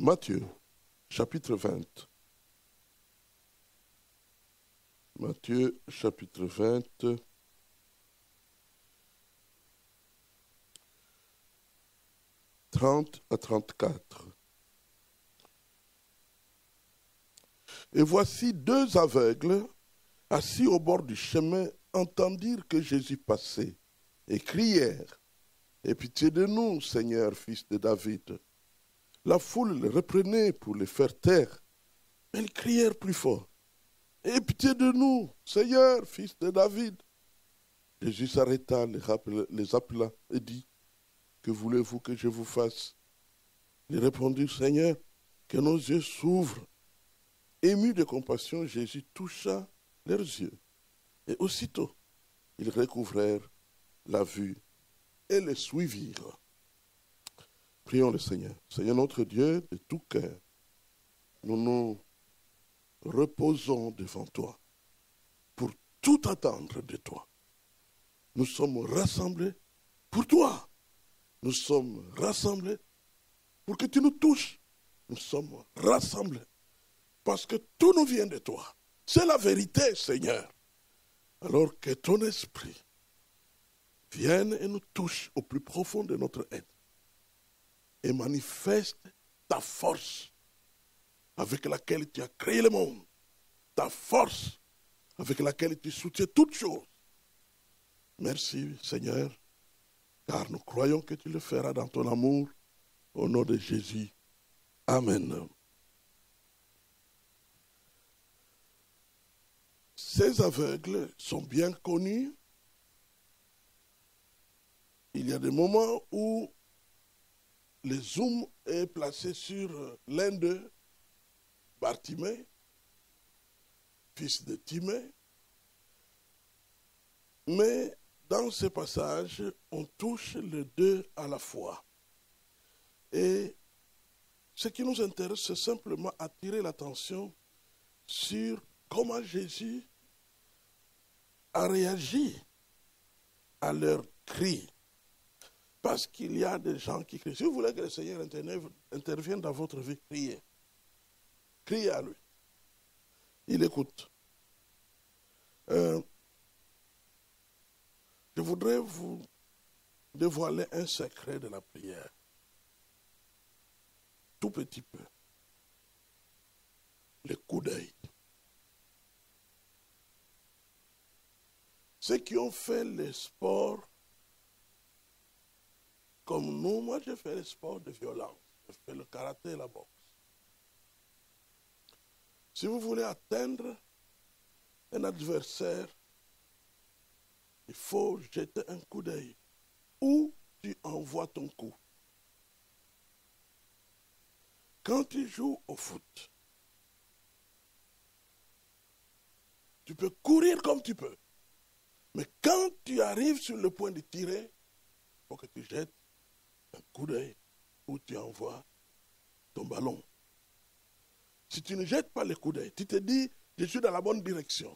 Matthieu, chapitre 20. Matthieu, chapitre 20. « 30 à 34. Et voici deux aveugles, assis au bord du chemin, entendirent que Jésus passait, et crièrent, « Aie pitié de nous, Seigneur, fils de David. » La foule les reprenait pour les faire taire, mais ils crièrent plus fort, « Aie pitié de nous, Seigneur, fils de David. » Jésus s'arrêta, les appela et dit, « Que voulez-vous que je vous fasse ?» Ils répondirent, « Seigneur, que nos yeux s'ouvrent. » Ému de compassion, Jésus toucha leurs yeux. Et aussitôt, ils recouvrèrent la vue et le suivirent. Prions le Seigneur. Seigneur notre Dieu, de tout cœur, nous nous reposons devant toi pour tout attendre de toi. Nous sommes rassemblés pour toi. Nous sommes rassemblés pour que tu nous touches. Nous sommes rassemblés parce que tout nous vient de toi. C'est la vérité, Seigneur. Alors que ton esprit vienne et nous touche au plus profond de notre être et manifeste ta force avec laquelle tu as créé le monde, ta force avec laquelle tu soutiens toutes choses. Merci, Seigneur, car nous croyons que tu le feras dans ton amour. Au nom de Jésus. Amen. Ces aveugles sont bien connus. Il y a des moments où le zoom est placé sur l'un d'eux, Bartimée, fils de Timée. Mais dans ce passage, on touche les deux à la fois. Et ce qui nous intéresse, c'est simplement attirer l'attention sur comment Jésus a réagi à leurs cris. Parce qu'il y a des gens qui crient. Si vous voulez que le Seigneur intervienne dans votre vie, criez. Criez à lui. Il écoute. Je voudrais vous dévoiler un secret de la prière. Tout petit peu. Le coup d'œil. Ceux qui ont fait le sport comme nous, moi j'ai fait le sport de violence. J'ai fait le karaté et la boxe. Si vous voulez atteindre un adversaire, il faut jeter un coup d'œil. Où tu envoies ton coup. Quand tu joues au foot, tu peux courir comme tu peux. Mais quand tu arrives sur le point de tirer, il faut que tu jettes un coup d'œil où tu envoies ton ballon. Si tu ne jettes pas le coup d'œil, tu te dis, je suis dans la bonne direction.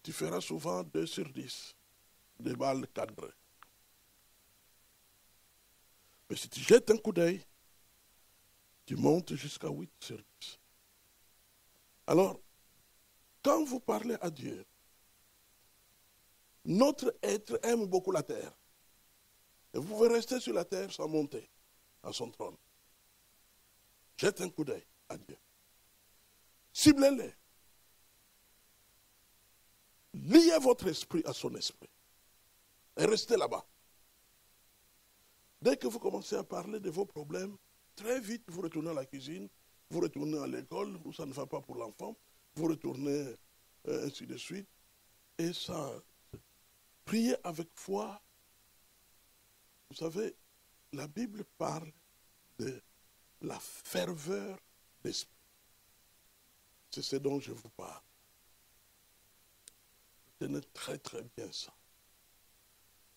Tu feras souvent 2 sur 10, des balles cadrées. Mais si tu jettes un coup d'œil, tu montes jusqu'à 8 sur 10. Alors, quand vous parlez à Dieu, notre être aime beaucoup la terre. Et vous pouvez rester sur la terre sans monter à son trône. Jette un coup d'œil à Dieu. Ciblez-les. Liez votre esprit à son esprit. Et restez là-bas. Dès que vous commencez à parler de vos problèmes, très vite, vous retournez à la cuisine, vous retournez à l'école, où ça ne va pas pour l'enfant, vous retournez ainsi de suite. Et ça, priez avec foi. Vous savez, la Bible parle de la ferveur d'esprit. C'est ce dont je vous parle. Tenez très très bien ça.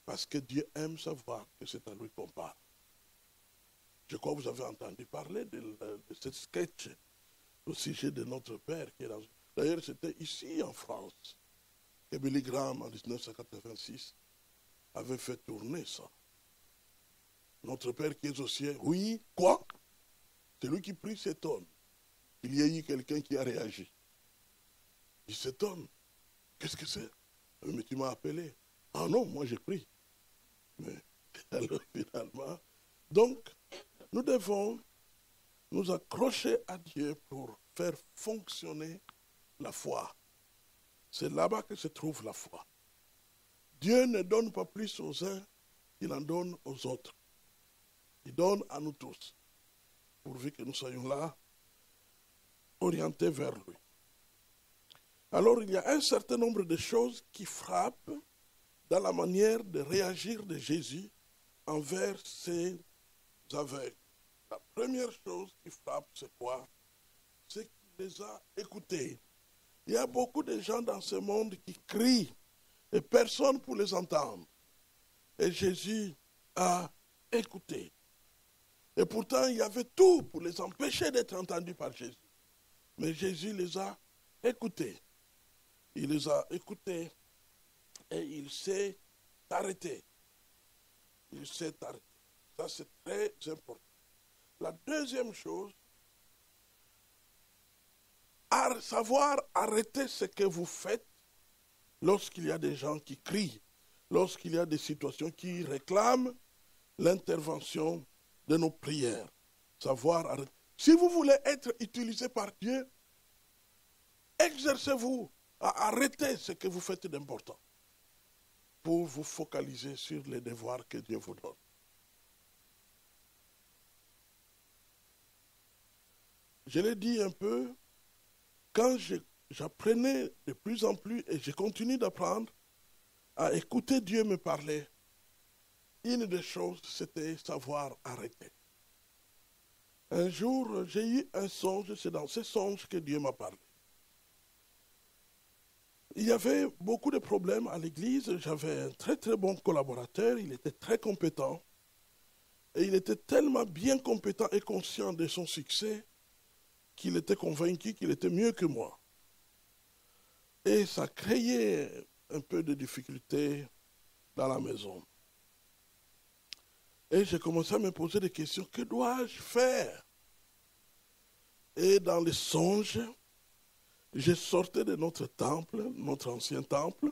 Parce que Dieu aime savoir que c'est à lui qu'on parle. Je crois que vous avez entendu parler de ce sketch au sujet de notre Père. D'ailleurs, c'était ici en France que Billy Graham, en 1986, avait fait tourner ça. Notre Père qui est aux cieux, oui, quoi? Celui qui prie s'étonne. Il y a eu quelqu'un qui a réagi. Il s'étonne. Qu'est-ce que c'est? Mais tu m'as appelé. Ah non, moi j'ai pris. Mais alors finalement, donc nous devons nous accrocher à Dieu pour faire fonctionner la foi. C'est là-bas que se trouve la foi. Dieu ne donne pas plus aux uns qu'il en donne aux autres. Il donne à nous tous, pourvu que nous soyons là, orientés vers lui. Alors il y a un certain nombre de choses qui frappent dans la manière de réagir de Jésus envers ces aveugles. La première chose qui frappe, c'est quoi? C'est qu'il les a écoutés. Il y a beaucoup de gens dans ce monde qui crient et personne pour les entendre. Et Jésus a écouté. Et pourtant, il y avait tout pour les empêcher d'être entendus par Jésus. Mais Jésus les a écoutés. Il les a écoutés et il s'est arrêté. Il s'est arrêté. Ça, c'est très important. La deuxième chose, savoir arrêter ce que vous faites lorsqu'il y a des gens qui crient, lorsqu'il y a des situations qui réclament l'intervention de nos prières. Savoir arrêter. Si vous voulez être utilisé par Dieu, exercez-vous à arrêter ce que vous faites d'important pour vous focaliser sur les devoirs que Dieu vous donne. Je l'ai dit un peu, quand j'apprenais de plus en plus et je continue d'apprendre à écouter Dieu me parler, une des choses, c'était savoir arrêter. Un jour, j'ai eu un songe, c'est dans ce songe que Dieu m'a parlé. Il y avait beaucoup de problèmes à l'église, j'avais un très très bon collaborateur, il était très compétent, et il était tellement bien compétent et conscient de son succès qu'il était convaincu qu'il était mieux que moi. Et ça créait un peu de difficultés dans la maison. Et j'ai commencé à me poser des questions. Que dois-je faire? Et dans les songes, je sortais de notre temple, notre ancien temple.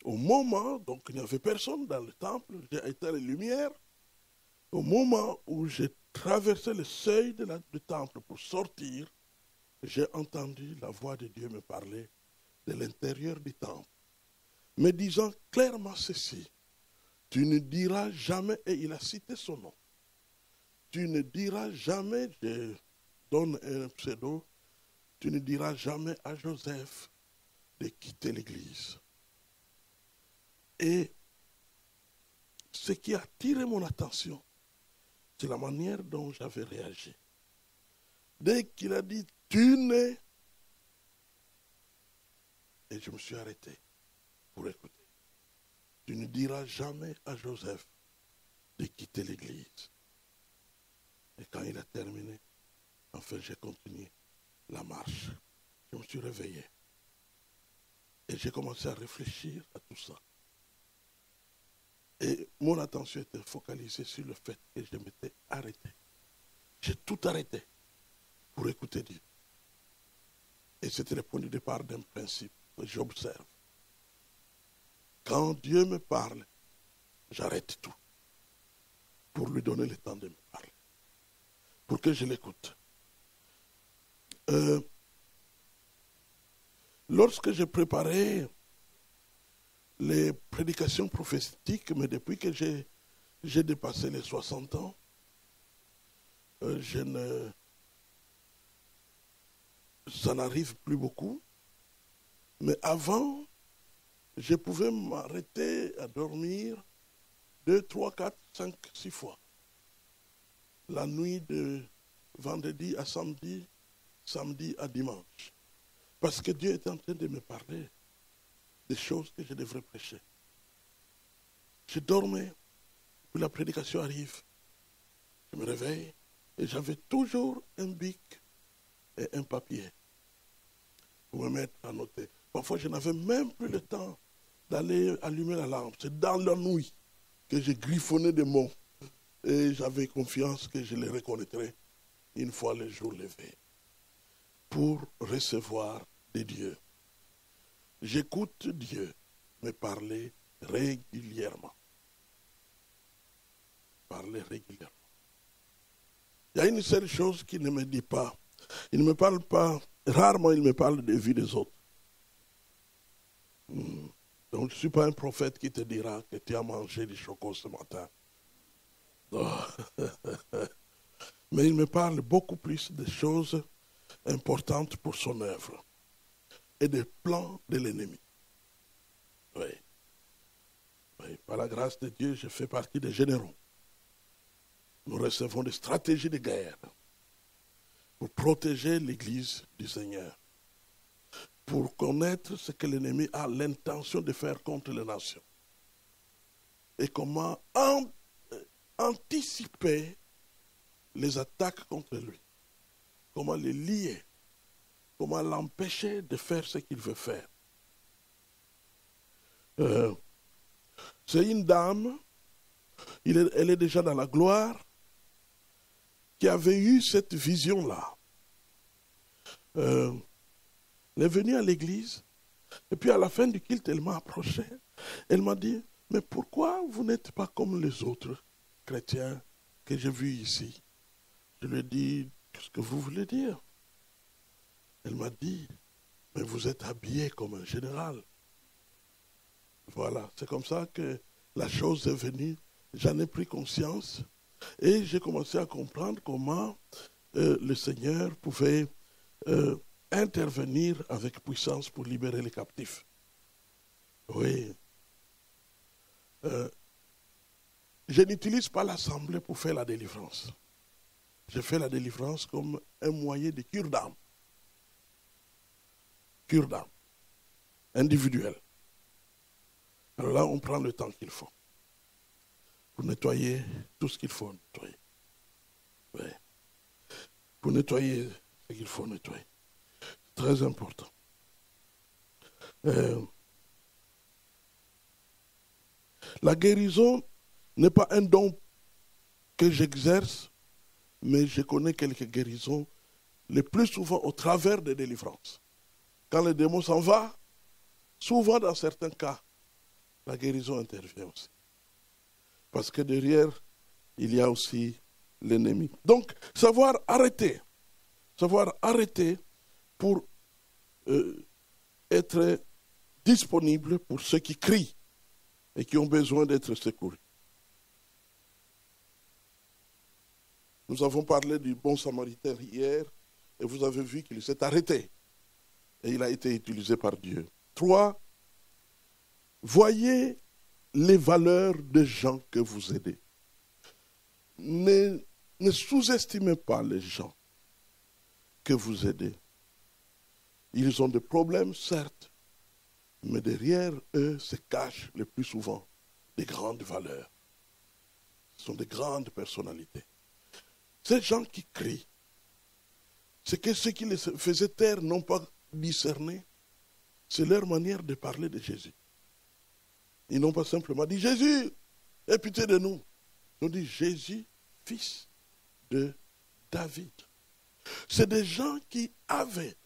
Au moment, donc il n'y avait personne dans le temple, j'ai éteint les lumières. Au moment où j'ai traversé le seuil du temple pour sortir, j'ai entendu la voix de Dieu me parler de l'intérieur du temple, me disant clairement ceci: tu ne diras jamais, et il a cité son nom, tu ne diras jamais, je donne un pseudo, tu ne diras jamais à Joseph de quitter l'église. Et ce qui a attiré mon attention, c'est la manière dont j'avais réagi. Dès qu'il a dit « tu n'es », et je me suis arrêté pour écouter. Tu ne diras jamais à Joseph de quitter l'église. Et quand il a terminé, enfin j'ai continué la marche. Je me suis réveillé. Et j'ai commencé à réfléchir à tout ça. Et mon attention était focalisée sur le fait que je m'étais arrêté. J'ai tout arrêté pour écouter Dieu. Et c'était le point de départ d'un principe que j'observe. Quand Dieu me parle, j'arrête tout pour lui donner le temps de me parler, pour que je l'écoute. Lorsque j'ai préparé les prédications prophétiques, mais depuis que j'ai dépassé les 60 ans, ça n'arrive plus beaucoup. Mais avant, je pouvais m'arrêter à dormir 2, 3, 4, 5, 6 fois. La nuit de vendredi à samedi, samedi à dimanche. Parce que Dieu était en train de me parler des choses que je devrais prêcher. Je dormais, puis la prédication arrive. Je me réveille et j'avais toujours un bic et un papier pour me mettre à noter. Parfois, je n'avais même plus le temps d'aller allumer la lampe. C'est dans la nuit que j'ai griffonné des mots Et j'avais confiance que je les reconnaîtrais une fois le jour levé pour recevoir de Dieu. J'écoute Dieu me parler régulièrement. Parler régulièrement. Il y a une seule chose qu'il ne me dit pas. Il ne me parle pas, rarement il me parle des vies des autres. Donc je ne suis pas un prophète qui te dira que tu as mangé du chocolat ce matin. Mais il me parle beaucoup plus des choses importantes pour son œuvre et des plans de l'ennemi. Oui. Oui. Par la grâce de Dieu, je fais partie des généraux. Nous recevons des stratégies de guerre pour protéger l'Église du Seigneur, pour connaître ce que l'ennemi a l'intention de faire contre les nations et comment anticiper les attaques contre lui, comment les lier, comment l'empêcher de faire ce qu'il veut faire. C'est une dame, elle est déjà dans la gloire, qui avait eu cette vision-là. Elle est venue à l'église, et puis à la fin du culte, elle m'a approché. Elle m'a dit, mais pourquoi vous n'êtes pas comme les autres chrétiens que j'ai vus ici? Je lui ai dit, qu'est-ce que vous voulez dire? Elle m'a dit, mais vous êtes habillé comme un général. Voilà, c'est comme ça que la chose est venue. J'en ai pris conscience et j'ai commencé à comprendre comment le Seigneur pouvait intervenir avec puissance pour libérer les captifs. Oui. Je n'utilise pas l'assemblée pour faire la délivrance. Je fais la délivrance comme un moyen de cure d'âme. Cure d'âme. Individuelle. Alors là, on prend le temps qu'il faut pour nettoyer tout ce qu'il faut nettoyer. Oui. Pour nettoyer ce qu'il faut nettoyer. C'est très important. La guérison n'est pas un don que j'exerce, mais je connais quelques guérisons, le plus souvent au travers des délivrances. Quand le démon s'en va, souvent dans certains cas, la guérison intervient aussi. Parce que derrière, il y a aussi l'ennemi. Donc, savoir arrêter pour être disponible pour ceux qui crient et qui ont besoin d'être secourus. Nous avons parlé du bon samaritain hier et vous avez vu qu'il s'est arrêté et il a été utilisé par Dieu. 3, voyez les valeurs des gens que vous aidez. Ne sous-estimez pas les gens que vous aidez. Ils ont des problèmes, certes, mais derrière eux se cachent le plus souvent des grandes valeurs. Ce sont des grandes personnalités. Ces gens qui crient, c'est que ceux qui les faisaient taire n'ont pas discerné, c'est leur manière de parler de Jésus. Ils n'ont pas simplement dit Jésus, aie pitié de nous. Ils ont dit Jésus, fils de David. C'est des gens qui avaient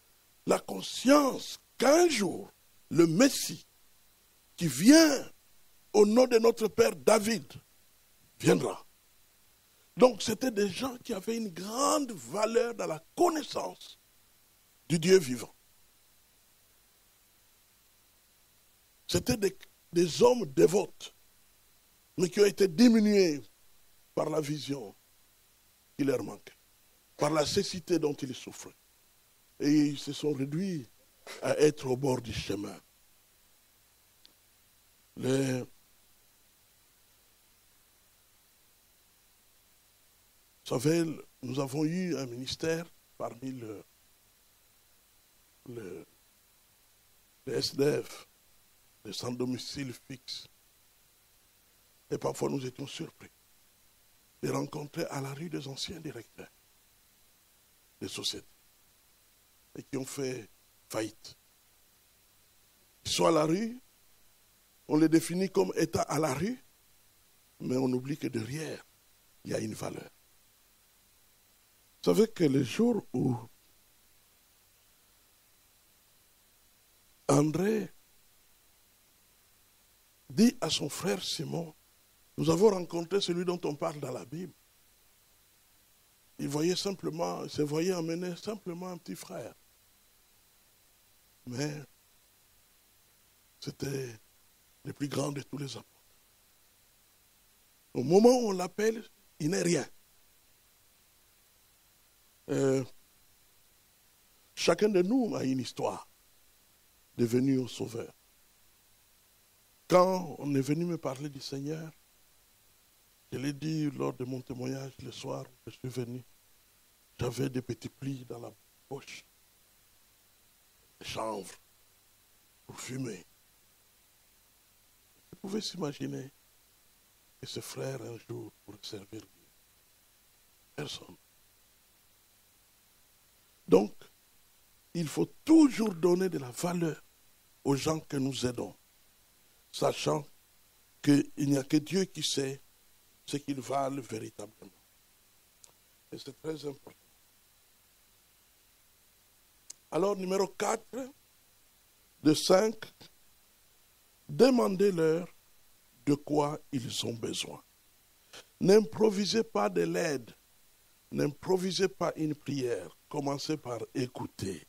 la conscience qu'un jour, le Messie, qui vient au nom de notre Père David, viendra. Donc c'était des gens qui avaient une grande valeur dans la connaissance du Dieu vivant. C'était des hommes dévots, mais qui ont été diminués par la vision qui leur manquait, par la cécité dont ils souffraient. Et ils se sont réduits à être au bord du chemin. Vous savez, nous avons eu un ministère parmi les SDF, les sans domicile fixe. Et parfois nous étions surpris de rencontrer à la rue des anciens directeurs des sociétés et qui ont fait faillite. Ils sont à la rue, on les définit comme état à la rue, mais on oublie que derrière, il y a une valeur. Vous savez que le jour où André dit à son frère Simon, nous avons rencontré celui dont on parle dans la Bible. Il voyait simplement, il se voyait emmener simplement un petit frère. Mais c'était le plus grand de tous les apôtres. Au moment où on l'appelle, il n'est rien. Chacun de nous a une histoire de venir au Sauveur. Quand on est venu me parler du Seigneur, je l'ai dit lors de mon témoignage le soir où je suis venu, j'avais des petits plis dans la poche, des chanvres pour fumer. Vous pouvez s'imaginer que ce frère un jour pourrait servir Dieu. Personne. Donc, il faut toujours donner de la valeur aux gens que nous aidons, sachant qu'il n'y a que Dieu qui sait ce qu'ils valent véritablement. Et c'est très important. Alors, numéro 4, de 5, demandez-leur de quoi ils ont besoin. N'improvisez pas de l'aide, n'improvisez pas une prière, commencez par écouter.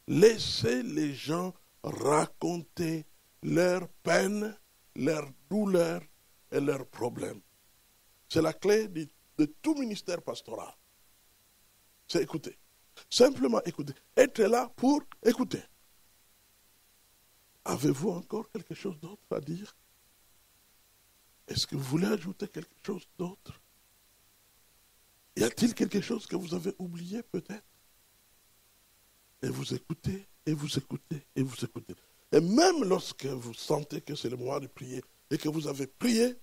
Laissez les gens raconter leurs peines, leurs douleurs et leurs problèmes. C'est la clé de tout ministère pastoral. C'est écouter. Simplement écouter. Être là pour écouter. Avez-vous encore quelque chose d'autre à dire? Est-ce que vous voulez ajouter quelque chose d'autre? Y a-t-il quelque chose que vous avez oublié peut-être? Et vous écoutez, et vous écoutez, et vous écoutez. Et même lorsque vous sentez que c'est le moment de prier, et que vous avez prié,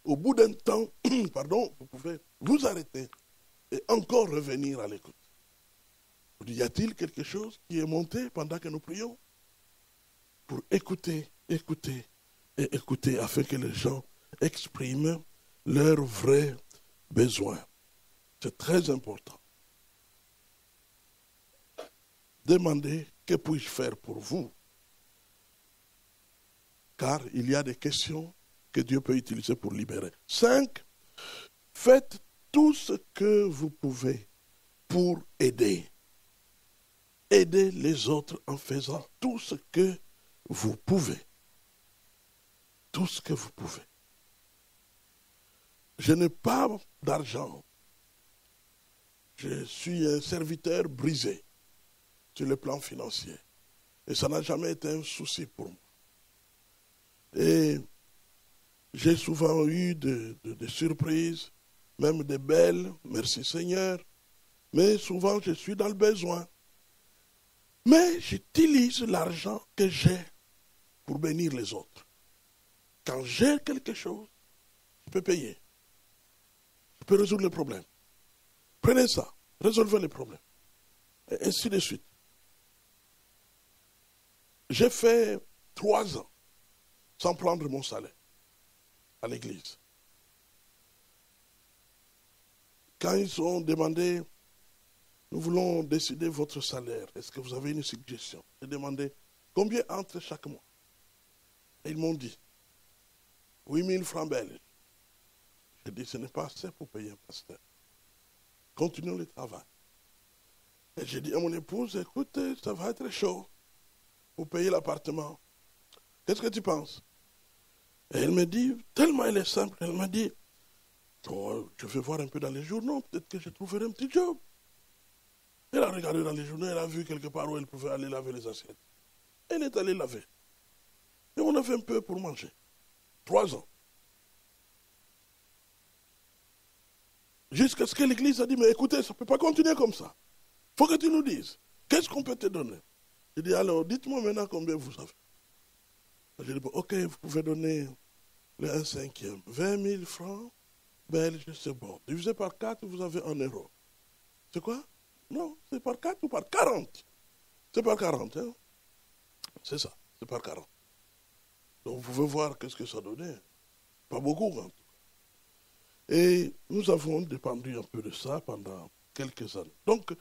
au bout d'un temps, pardon, vous pouvez vous arrêter et encore revenir à l'écoute. Vous dites, y a-t-il quelque chose qui est monté pendant que nous prions? Pour écouter, écouter et écouter afin que les gens expriment leurs vrais besoins. C'est très important. Demandez, que puis-je faire pour vous? Car il y a des questions que Dieu peut utiliser pour libérer. 5, faites tout ce que vous pouvez pour aider. Aidez les autres en faisant tout ce que vous pouvez. Tout ce que vous pouvez. Je n'ai pas d'argent. Je suis un serviteur brisé sur le plan financier. Et ça n'a jamais été un souci pour moi. Et j'ai souvent eu des surprises, même des belles, merci Seigneur. Mais souvent, je suis dans le besoin. Mais j'utilise l'argent que j'ai pour bénir les autres. Quand j'ai quelque chose, je peux payer. Je peux résoudre le problème. Prenez ça, résolvez le problème. Et ainsi de suite. J'ai fait 3 ans sans prendre mon salaire à l'église. Quand ils ont demandé, nous voulons décider votre salaire, est-ce que vous avez une suggestion? J'ai demandé, combien entre chaque mois? Et ils m'ont dit, 8 000 francs belges. J'ai dit, ce n'est pas assez pour payer un pasteur. Continuons le travail. Et j'ai dit à mon épouse, écoute, ça va être chaud pour payer l'appartement. Qu'est-ce que tu penses? Et elle me dit, tellement elle est simple, elle m'a dit, oh, je vais voir un peu dans les journaux, peut-être que je trouverai un petit job. Elle a regardé dans les journaux, elle a vu quelque part où elle pouvait aller laver les assiettes. Elle est allée laver. Et on a fait un peu pour manger. 3 ans. Jusqu'à ce que l'église a dit, mais écoutez, ça ne peut pas continuer comme ça. Il faut que tu nous dises, qu'est-ce qu'on peut te donner? J'ai dit, alors, dites-moi maintenant combien vous avez. J'ai dit, bon, ok, vous pouvez donner le 1/5. 20 000 francs belges, c'est bon. Divisé par 4, vous avez 1 euro. C'est quoi? Non, c'est par 4 ou par 40. C'est par 40, hein? C'est ça, c'est par 40. Donc vous pouvez voir qu'est-ce que ça donnait. Pas beaucoup, en tout cas. Et nous avons dépendu un peu de ça pendant quelques années. Donc,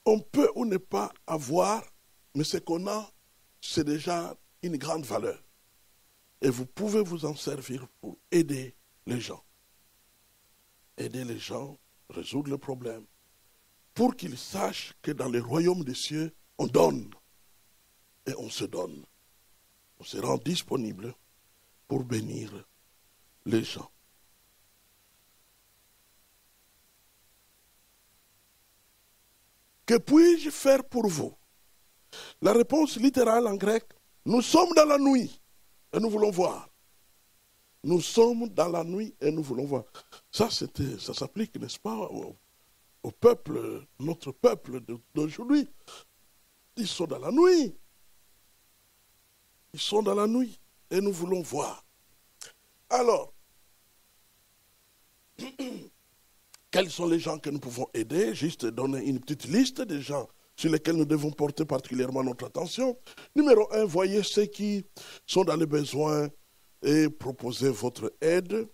on peut ou ne pas avoir, mais ce qu'on a, c'est déjà une grande valeur. Et vous pouvez vous en servir pour aider les gens. Aider les gens, résoudre le problème, pour qu'ils sachent que dans le royaume des cieux, on donne et on se donne. On se rend disponible pour bénir les gens. Que puis-je faire pour vous? La réponse littérale en grec, nous sommes dans la nuit et nous voulons voir. Nous sommes dans la nuit et nous voulons voir. Ça s'applique, n'est-ce pas, au peuple, notre peuple d'aujourd'hui. Ils sont dans la nuit. Ils sont dans la nuit et nous voulons voir. Alors, quels sont les gens que nous pouvons aider? Juste donner une petite liste des gens sur lesquels nous devons porter particulièrement notre attention. Numéro 1, voyez ceux qui sont dans les besoins et proposez votre aide.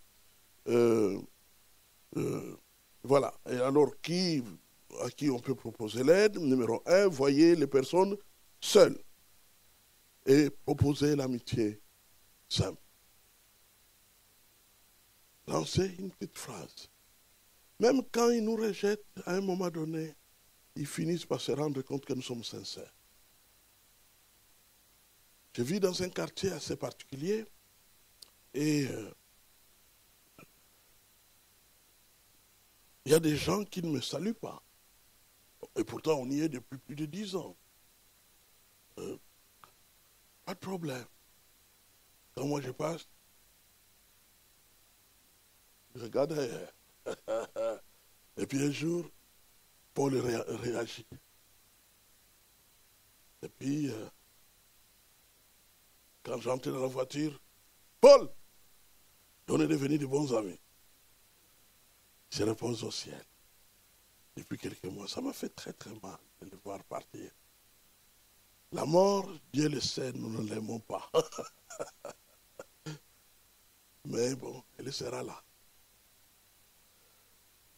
Voilà. Et alors, à qui on peut proposer l'aide? Numéro 1, voyez les personnes seules et proposez l'amitié simple. Lancez une petite phrase. Même quand ils nous rejettent, à un moment donné, ils finissent par se rendre compte que nous sommes sincères. Je vis dans un quartier assez particulier et il y a des gens qui ne me saluent pas. Et pourtant, on y est depuis plus de 10 ans. Pas de problème. Quand moi je passe, je regarde ailleurs. Et puis un jour, Paul réagit. Et puis, quand j'entrais dans la voiture, Paul, on est devenus de bons amis. Je repose au ciel. Depuis quelques mois, ça m'a fait très très mal de le voir partir. La mort, Dieu le sait, nous ne l'aimons pas. Mais bon, elle sera là.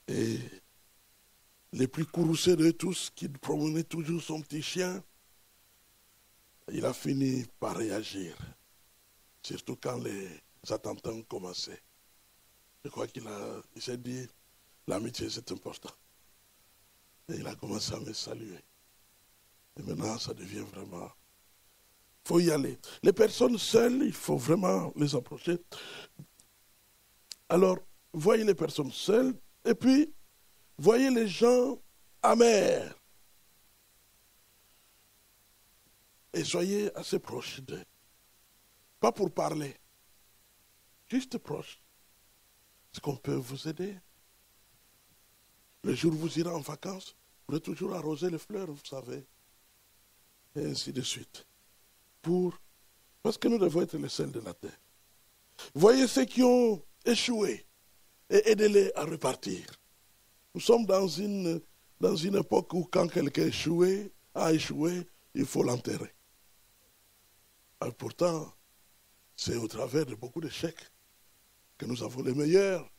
Et les plus courroucés de tous, qui promenait toujours son petit chien, il a fini par réagir. Surtout quand les attentats ont commencé. Je crois qu'il s'est dit, l'amitié c'est important. Et il a commencé à me saluer. Et maintenant, ça devient vraiment... Il faut y aller. Les personnes seules, il faut vraiment les approcher. Alors, voyez les personnes seules, et puis, voyez les gens amers. Et soyez assez proches d'eux. Pas pour parler, juste proches. Est-ce qu'on peut vous aider? Le jour où vous irez en vacances, vous pourrez toujours arroser les fleurs, vous savez. Et ainsi de suite. Parce que nous devons être les seuls de la terre. Voyez ceux qui ont échoué et aidez-les à repartir. Nous sommes dans une époque où quand quelqu'un a échoué, il faut l'enterrer. Et pourtant, c'est au travers de beaucoup d'échecs que nous avons les meilleurs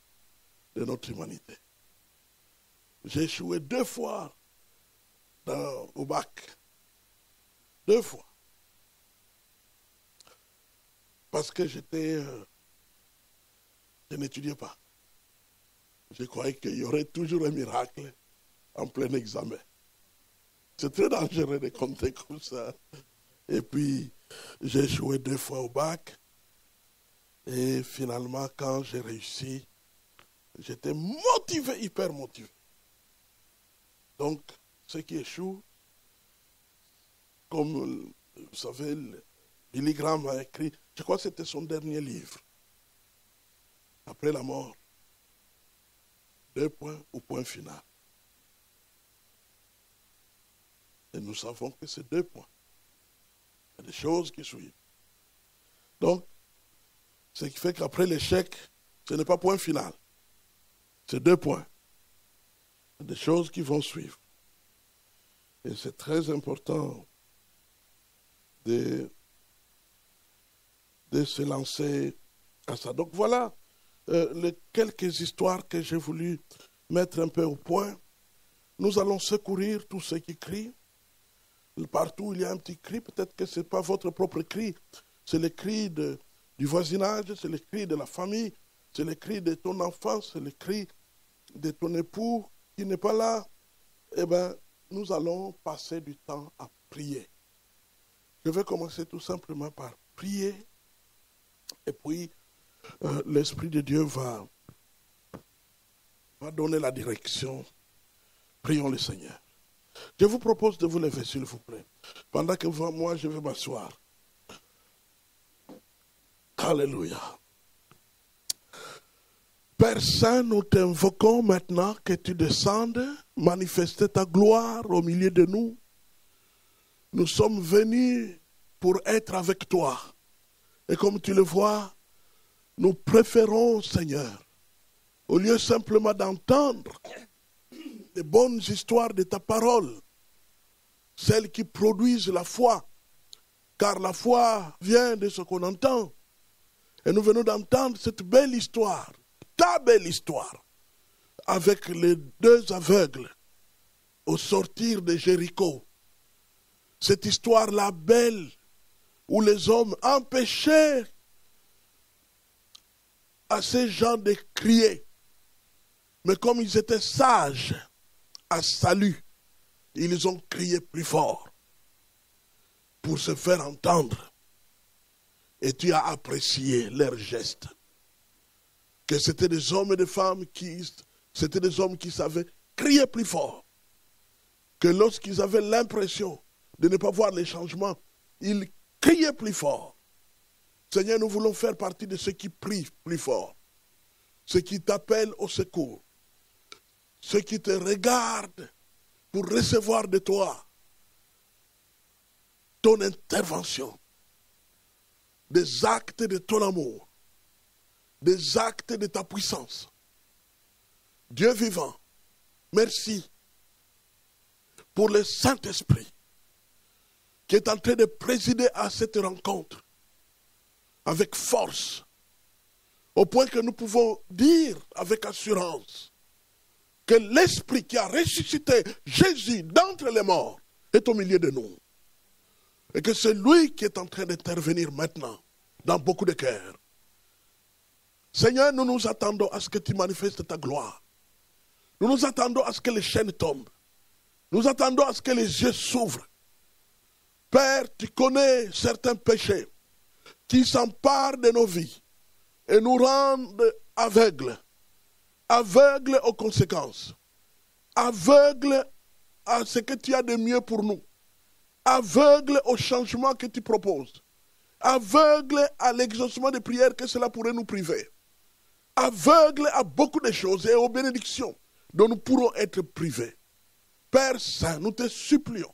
de notre humanité. J'ai échoué 2 fois au bac. 2 fois. Parce que je n'étudiais pas. Je croyais qu'il y aurait toujours un miracle en plein examen. C'est très dangereux de compter comme ça. Et puis, j'ai échoué 2 fois au bac. Et finalement, quand j'ai réussi, j'étais motivé, hyper motivé. Donc, ceux qui échouent, comme vous savez, Billy Graham a écrit, je crois que c'était son dernier livre. Après la mort, 2 points au point final. Et nous savons que c'est 2 points. Il y a des choses qui suivent. Donc, ce qui fait qu'après l'échec, ce n'est pas point final. C'est 2 points. Il y a des choses qui vont suivre. Et c'est très important de se lancer à ça. Donc voilà, les quelques histoires que j'ai voulu mettre un peu au point. Nous allons secourir tous ceux qui crient. Partout où il y a un petit cri, peut-être que ce n'est pas votre propre cri, c'est le cri du voisinage, c'est le cri de la famille, c'est le cri de ton enfant, c'est le cri de ton époux qui n'est pas là. Eh bien, nous allons passer du temps à prier. Je vais commencer tout simplement par prier et puis l'Esprit de Dieu va donner la direction. Prions le Seigneur. Je vous propose de vous lever, s'il vous plaît, pendant que moi, je vais m'asseoir. Alléluia. Père Saint, nous t'invoquons maintenant que tu descendes, manifester ta gloire au milieu de nous. Nous sommes venus pour être avec toi. Et comme tu le vois, nous préférons, Seigneur, au lieu simplement d'entendre les bonnes histoires de ta parole, celles qui produisent la foi, car la foi vient de ce qu'on entend. Et nous venons d'entendre cette belle histoire, ta belle histoire, avec les deux aveugles au sortir de Jéricho. Cette histoire-là belle, où les hommes empêchaient à ces gens de crier. Mais comme ils étaient sages, à salut, ils ont crié plus fort pour se faire entendre. Et tu as apprécié leurs gestes. Que c'était des hommes et des femmes c'était des hommes qui savaient crier plus fort. Que lorsqu'ils avaient l'impression de ne pas voir les changements, ils criaient plus fort. Seigneur, nous voulons faire partie de ceux qui prient plus fort. Ceux qui t'appellent au secours. Ceux qui te regardent pour recevoir de toi ton intervention, des actes de ton amour, des actes de ta puissance. Dieu vivant, merci pour le Saint-Esprit qui est en train de présider à cette rencontre avec force, au point que nous pouvons dire avec assurance que l'Esprit qui a ressuscité Jésus d'entre les morts est au milieu de nous. Et que c'est lui qui est en train d'intervenir maintenant dans beaucoup de cœurs. Seigneur, nous nous attendons à ce que tu manifestes ta gloire. Nous nous attendons à ce que les chaînes tombent. Nous attendons à ce que les yeux s'ouvrent. Père, tu connais certains péchés qui s'emparent de nos vies et nous rendent aveugles. Aveugles aux conséquences, aveugles à ce que tu as de mieux pour nous, aveugles au changement que tu proposes, aveugles à l'exaucement des prières que cela pourrait nous priver, aveugles à beaucoup de choses et aux bénédictions dont nous pourrons être privés. Père Saint, nous te supplions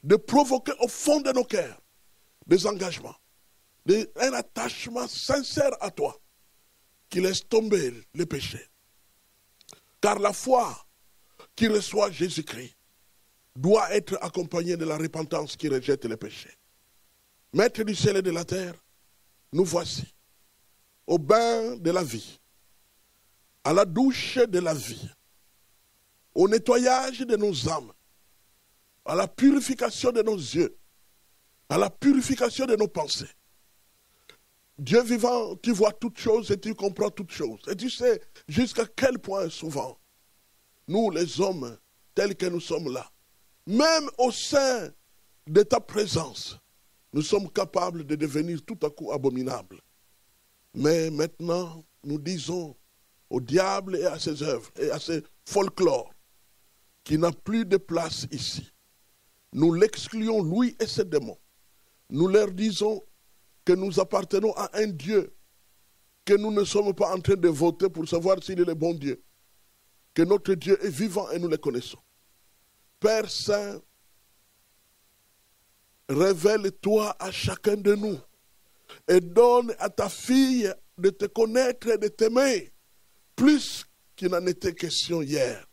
de provoquer au fond de nos cœurs des engagements, un attachement sincère à toi qui laisse tomber les péchés. Car la foi qui reçoit Jésus-Christ doit être accompagnée de la repentance qui rejette les péchés. Maître du ciel et de la terre, nous voici au bain de la vie, à la douche de la vie, au nettoyage de nos âmes, à la purification de nos yeux, à la purification de nos pensées. Dieu vivant, tu vois toutes choses et tu comprends toutes choses. Et tu sais jusqu'à quel point souvent, nous les hommes, tels que nous sommes là, même au sein de ta présence, nous sommes capables de devenir tout à coup abominables. Mais maintenant, nous disons au diable et à ses œuvres et à ses folklores qui n'a plus de place ici. Nous l'excluons, lui et ses démons. Nous leur disons que nous appartenons à un Dieu, que nous ne sommes pas en train de voter pour savoir s'il est le bon Dieu, que notre Dieu est vivant et nous le connaissons. Père Saint, révèle-toi à chacun de nous et donne à ta fille de te connaître et de t'aimer plus qu'il n'en était question hier.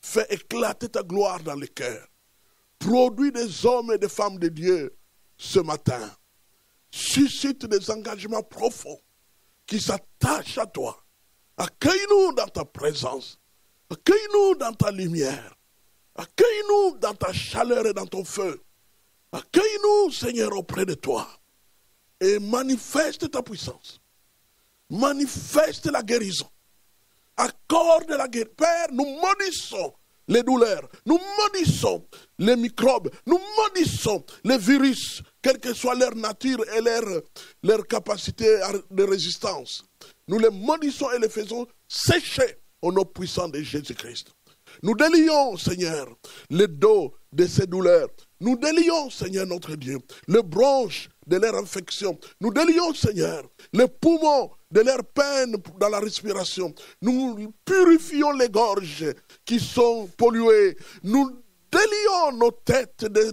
Fais éclater ta gloire dans le cœur. Produis des hommes et des femmes de Dieu ce matin. Suscite des engagements profonds qui s'attachent à toi Accueille-nous dans ta présence. Accueille-nous dans ta lumière. Accueille-nous dans ta chaleur et dans ton feu. Accueille-nous, Seigneur, auprès de toi. Et manifeste ta puissance. Manifeste la guérison. Accorde la guérison. Père, nous maudissons les douleurs. Nous maudissons les microbes. Nous maudissons les virus, quelle que soit leur nature et leur capacité de résistance. Nous les maudissons et les faisons sécher au nom puissant de Jésus-Christ. Nous délions, Seigneur, le dos de ces douleurs. Nous délions, Seigneur notre Dieu, les bronches de leur infection. Nous délions, Seigneur, les poumons de leur peine dans la respiration. Nous purifions les gorges qui sont polluées. Nous délions nos têtes de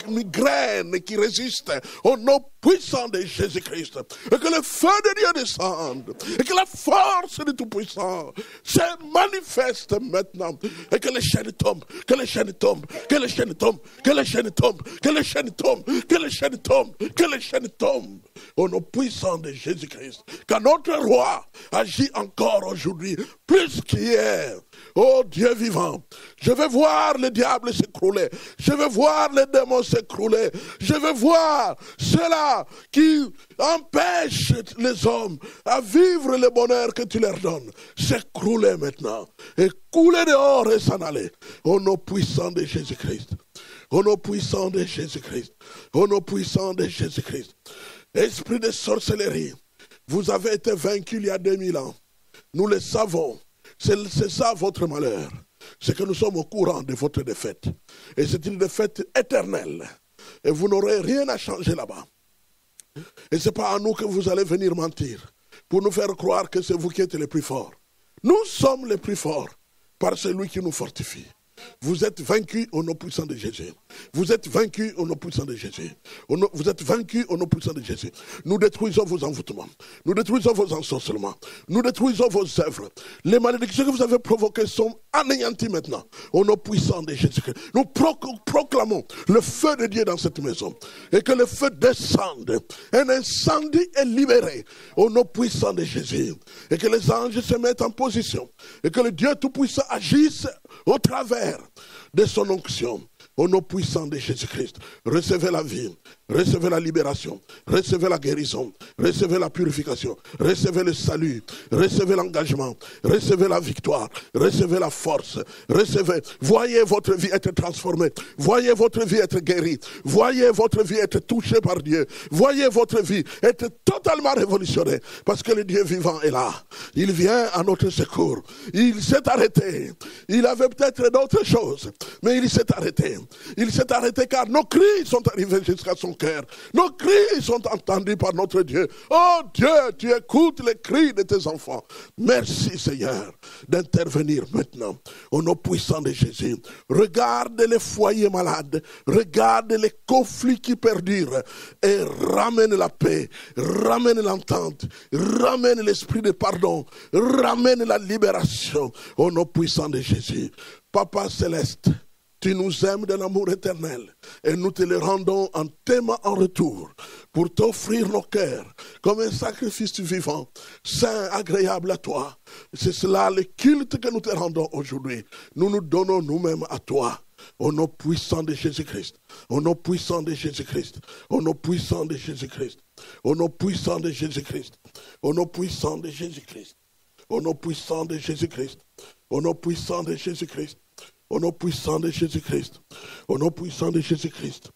migraines qui résistent au nom puissant de Jésus-Christ. Et que le feu de Dieu descende. Et que la force du Tout-Puissant se manifeste maintenant. Et que les chaînes tombent. Que les chaînes tombent. Que les chaînes tombent. Que les chaînes tombent. Que les chaînes tombent. Que les chaînes tombent. Que les chaînes tombent. Au nom puissant de Jésus-Christ. Car notre roi agit encore aujourd'hui. Plus qu'hier. Oh Dieu vivant. Je vais voir le diable s'écrouler. Je vais voir les démons s'écrouler. Je vais voir cela qui empêche les hommes à vivre le bonheur que tu leur donnes. S'écrouler maintenant. Et couler dehors et s'en aller. Au nom puissant de Jésus-Christ. Au nom puissant de Jésus-Christ. Au nom puissant de Jésus-Christ. Esprit de sorcellerie. Vous avez été vaincu il y a 2000 ans. Nous le savons. C'est ça votre malheur. C'est que nous sommes au courant de votre défaite. Et c'est une défaite éternelle. Et vous n'aurez rien à changer là-bas. Et ce n'est pas à nous que vous allez venir mentir pour nous faire croire que c'est vous qui êtes les plus forts. Nous sommes les plus forts par celui qui nous fortifie. Vous êtes vaincus au nom puissant de Jésus. Vous êtes vaincus au nom puissant de Jésus. Vous êtes vaincus au nom puissant de Jésus. Nous détruisons vos envoûtements. Nous détruisons vos ensorcellements. Nous détruisons vos œuvres. Les malédictions que vous avez provoquées sont anéanties maintenant. Au nom puissant de Jésus. Nous proclamons le feu de Dieu dans cette maison. Et que le feu descende. Un incendie est libéré au nom puissant de Jésus. Et que les anges se mettent en position. Et que le Dieu Tout-Puissant agisse au travers de son onction. Au nom puissant de Jésus-Christ, recevez la vie, recevez la libération, recevez la guérison, recevez la purification, recevez le salut, recevez l'engagement, recevez la victoire, recevez la force, recevez, voyez votre vie être transformée, voyez votre vie être guérie, voyez votre vie être touchée par Dieu, voyez votre vie être totalement révolutionnée, parce que le Dieu vivant est là, il vient à notre secours, il s'est arrêté, il avait peut-être d'autres choses, mais il s'est arrêté. Il s'est arrêté car nos cris sont arrivés jusqu'à son cœur. Nos cris sont entendus par notre Dieu. Oh Dieu, tu écoutes les cris de tes enfants. Merci Seigneur d'intervenir maintenant au nom puissant de Jésus. Regarde les foyers malades. Regarde les conflits qui perdurent. Et ramène la paix. Ramène l'entente. Ramène l'esprit de pardon. Ramène la libération au nom puissant de Jésus. Papa céleste, tu nous aimes d'un amour éternel et nous te le rendons en t'aimant en retour pour t'offrir nos cœurs comme un sacrifice vivant, saint, agréable à toi. C'est cela le culte que nous te rendons aujourd'hui. Nous nous donnons nous-mêmes à toi. Au nom puissant de Jésus-Christ. Au nom puissant de Jésus-Christ. Au nom puissant de Jésus-Christ. Au nom puissant de Jésus-Christ. Au nom puissant de Jésus-Christ. Au nom puissant de Jésus-Christ. Au nom puissant de Jésus-Christ. Au nom puissant de Jésus-Christ. Au nom puissant de Jésus-Christ.